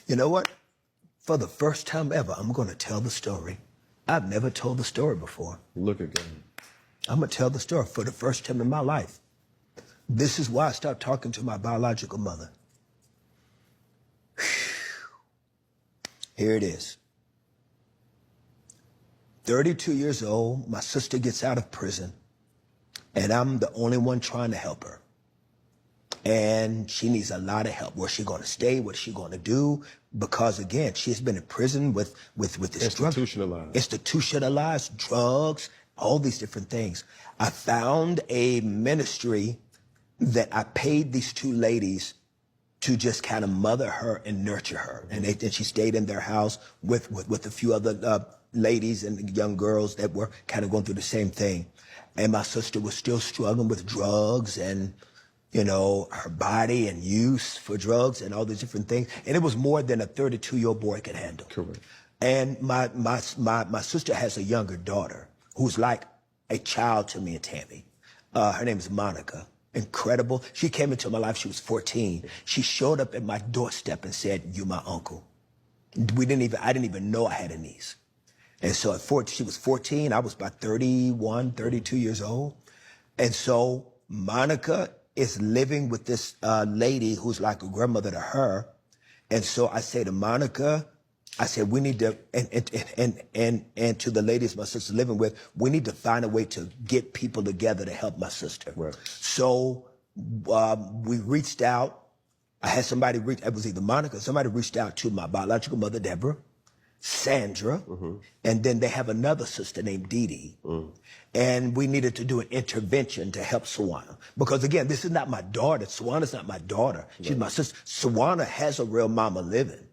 You know what? For the first time ever, I'm going to tell the story. I've never told the story before. Look again. I'm going to tell the story for the first time in my life. This is why I stopped talking to my biological mother. Here it is. 32 years old, my sister gets out of prison, and I'm the only one trying to help her. And she needs a lot of help. Where's she going to stay? What's she going to do? Because again, she's been in prison with this institutionalized drugs, all these different things. I found a ministry that I paid these two ladies to just kind of mother her and nurture her. And she stayed in their house with a few other ladies and young girls that were kind of going through the same thing. And my sister was still struggling with drugs and, you know, her body and use for drugs and all these different things. And it was more than a 32-year-old boy could handle. Correct. And my sister has a younger daughter who's like a child to me and Tammy. Her name is Monica. Incredible. She came into my life, she was 14. She showed up at my doorstep and said, "You my uncle." I didn't even know I had a niece. And so she was 14, I was about 31, 32 years old. And so Monica is living with this lady who's like a grandmother to her. And so I say to Monica, I said, we need to, and to the ladies my sister's living with, we need to find a way to get people together to help my sister. Right. So we reached out. I had somebody reach, it was either Monica, somebody reached out to my biological mother, Deborah, Sandra, and then they have another sister named Dee Dee. And we needed to do an intervention to help Sawana. Because again, this is not my daughter. Sawana's not my daughter. She's my sister. Sawana has a real mama living.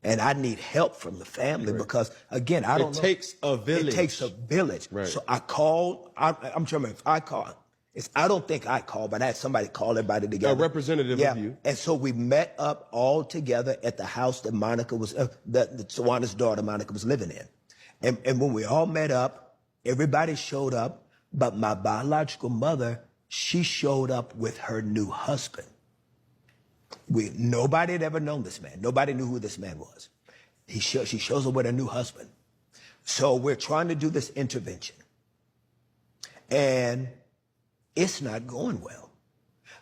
And I need help from the family because, again, I don't know. It takes a village. It takes a village. Right. So I called, I'm sure if I called, I don't think I called, but I had somebody call everybody together. A representative of you. And so we met up all together at the house that Monica was, that Sawana's daughter, Monica, was living in. And when we all met up, everybody showed up, but my biological mother, she showed up with her new husband. Nobody had ever known this man. Nobody knew who this man was. She shows up with her new husband. So we're trying to do this intervention. And it's not going well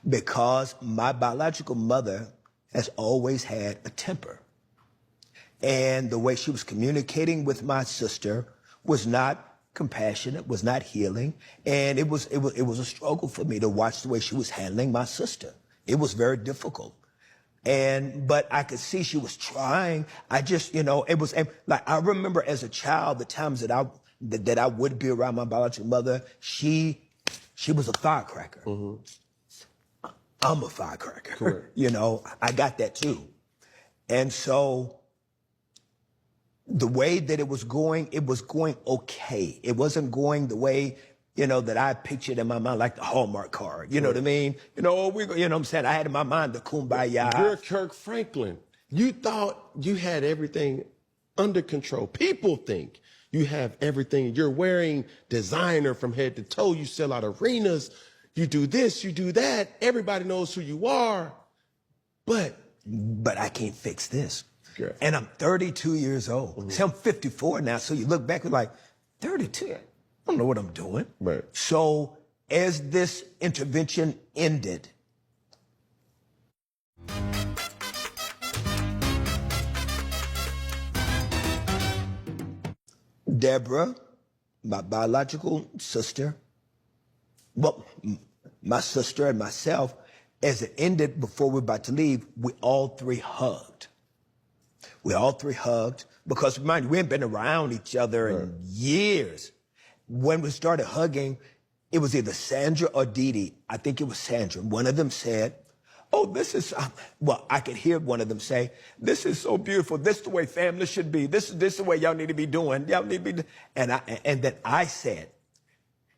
because my biological mother has always had a temper. And the way she was communicating with my sister was not compassionate, was not healing. And it was a struggle for me to watch the way she was handling my sister. It was very difficult. But I could see she was trying. I just, it was like, I remember as a child, the times that I would be around my biological mother, she was a firecracker. I'm a firecracker. Correct. I got that too. And so the way that it was going okay. It wasn't going the way, that I pictured in my mind, like the Hallmark card. You know what I mean? You know what I'm saying? I had in my mind the kumbaya. You're Kirk Franklin. You thought you had everything under control. People think you have everything. You're wearing designer from head to toe. You sell out arenas. You do this, you do that. Everybody knows who you are. But I can't fix this. Girl. And I'm 32 years old. See, I'm 54 now. So you look back and like, 32? I don't know what I'm doing. Right. So as this intervention ended, Deborah, my biological sister, well, my sister and myself, as it ended before we were about to leave, we all three hugged. We all three hugged because, mind you, we hadn't been around each other in years. When we started hugging, it was either Sandra or Dee Dee. I think it was Sandra. One of them said, "Oh, this is," well, I could hear one of them say, "This is so beautiful. This is the way family should be. This is the way y'all need to be doing. Y'all need to be." And then I said,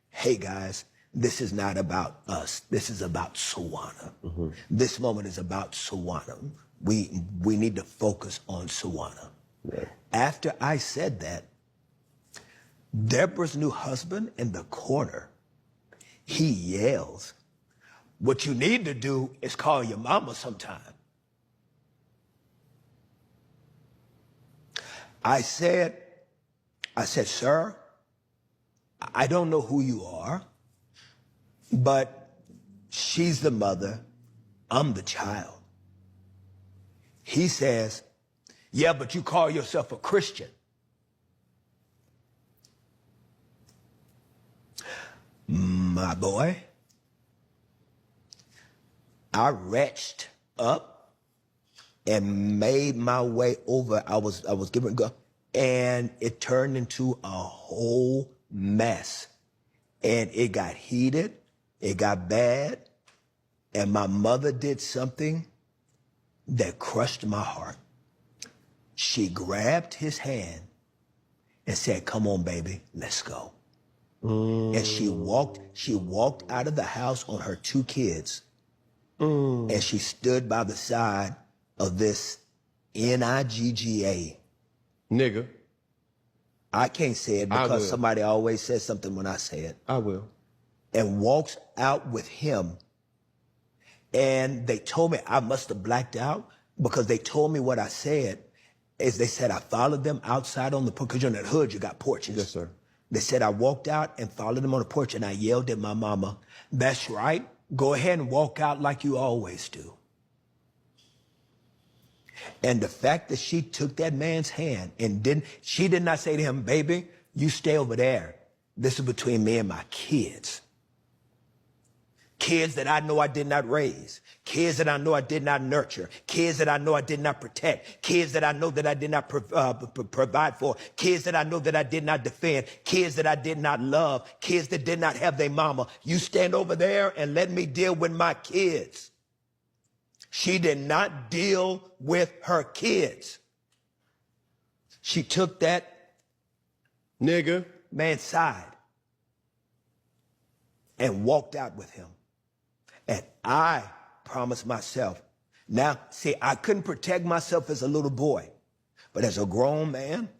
"Hey guys, this is not about us. This is about Sawana. This moment is about Sawana. We need to focus on Sawana." Right. After I said that, Deborah's new husband in the corner, he yells, "What you need to do is call your mama sometime." I said, sir, I don't know who you are, but she's the mother, I'm the child. He says, yeah, but you call yourself a Christian. My boy, I retched up and made my way over. I was giving go, and it turned into a whole mess. And it got heated, it got bad, and my mother did something that crushed my heart. She grabbed his hand and said, come on, baby, let's go. And she walked out of the house on her 2 kids. And she stood by the side of this Nigga. Nigga. I can't say it because somebody always says something when I say it. I will. And walks out with him. And they told me I must have blacked out because they told me what I said is they said I followed them outside on the porch, because you're in the hood, you got porches. Yes, sir. They said I walked out and followed them on the porch and I yelled at my mama, that's right, go ahead and walk out like you always do. And the fact that she took that man's hand and she did not say to him, baby, you stay over there. This is between me and my kids. Kids that I know I did not raise. Kids that I know I did not nurture. Kids that I know I did not protect. Kids that I know that I did not provide for. Kids that I know that I did not defend. Kids that I did not love. Kids that did not have their mama. You stand over there and let me deal with my kids. She did not deal with her kids. She took that nigga man's side and walked out with him. And I promised myself, now, see, I couldn't protect myself as a little boy, but as a grown man,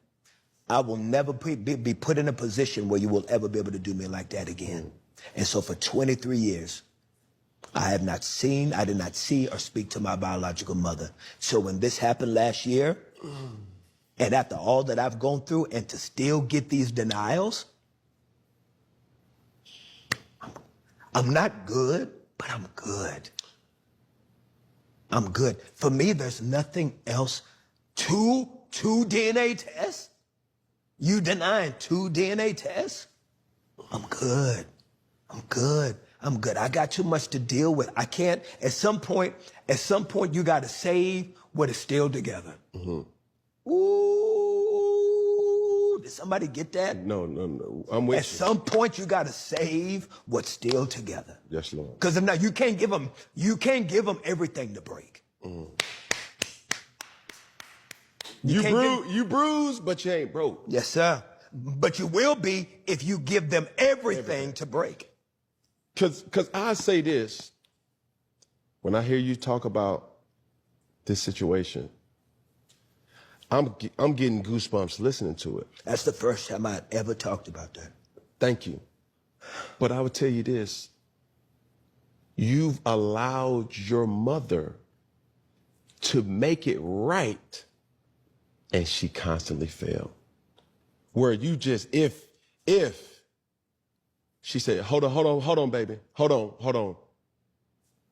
I will never be put in a position where you will ever be able to do me like that again. And so for 23 years, I did not see or speak to my biological mother. So when this happened last year, and after all that I've gone through, and to still get these denials, I'm not good, but I'm good. I'm good. For me, there's nothing else. Two DNA tests? You denying 2 DNA tests? I'm good. I'm good. I'm good. I got too much to deal with. I can't, at some point, you got to save what is still together. Mm-hmm. Ooh, did somebody get that? No. I'm with you. At some point, you got to save what's still together. Yes, Lord. Because now you can't give them everything to break. Mm. You bruised, but you ain't broke. Yes, sir. But you will be if you give them everything. To break. Because I say this, when I hear you talk about this situation, I'm getting goosebumps listening to it. That's the first time I ever talked about that. Thank you. But I would tell you this. You've allowed your mother to make it right, and she constantly failed. Where you just, if she said, hold on, baby. Hold on.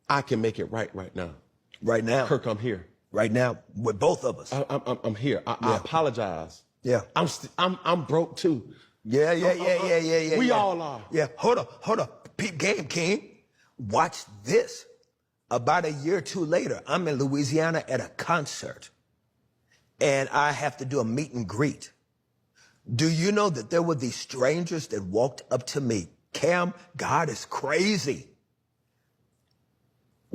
I can make it right now. Right now. Kirk, I'm here. Right now, with both of us. I'm here. I apologize. Yeah. I'm broke too. Yeah. We all are. Yeah. Hold on. Peep game, King. Watch this. About a year or two later, I'm in Louisiana at a concert, and I have to do a meet and greet. Do you know that there were these strangers that walked up to me? Cam, God is crazy.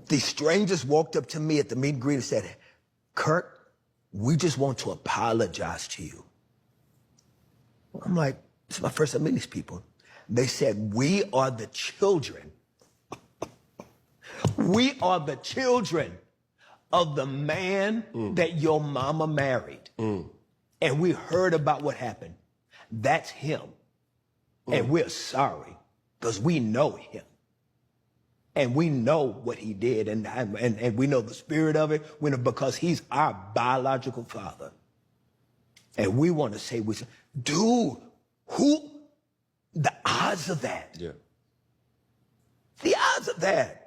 These strangers walked up to me at the meet and greet and said, Kirk, we just want to apologize to you. I'm like, this is my first time meeting these people. They said, we are the children. We are the children of the man that your mama married. And we heard about what happened. That's him. And we're sorry because we know him. And we know what he did. And we know the spirit of it. We know because he's our biological father. And we want to say, dude, the odds of that? Yeah. The odds of that.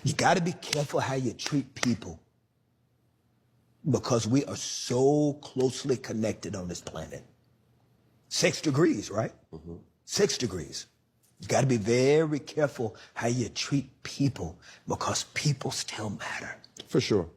You got to be careful how you treat people because we are so closely connected on this planet. 6 degrees, right? 6 degrees. You got to be very careful how you treat people because people still matter. For sure.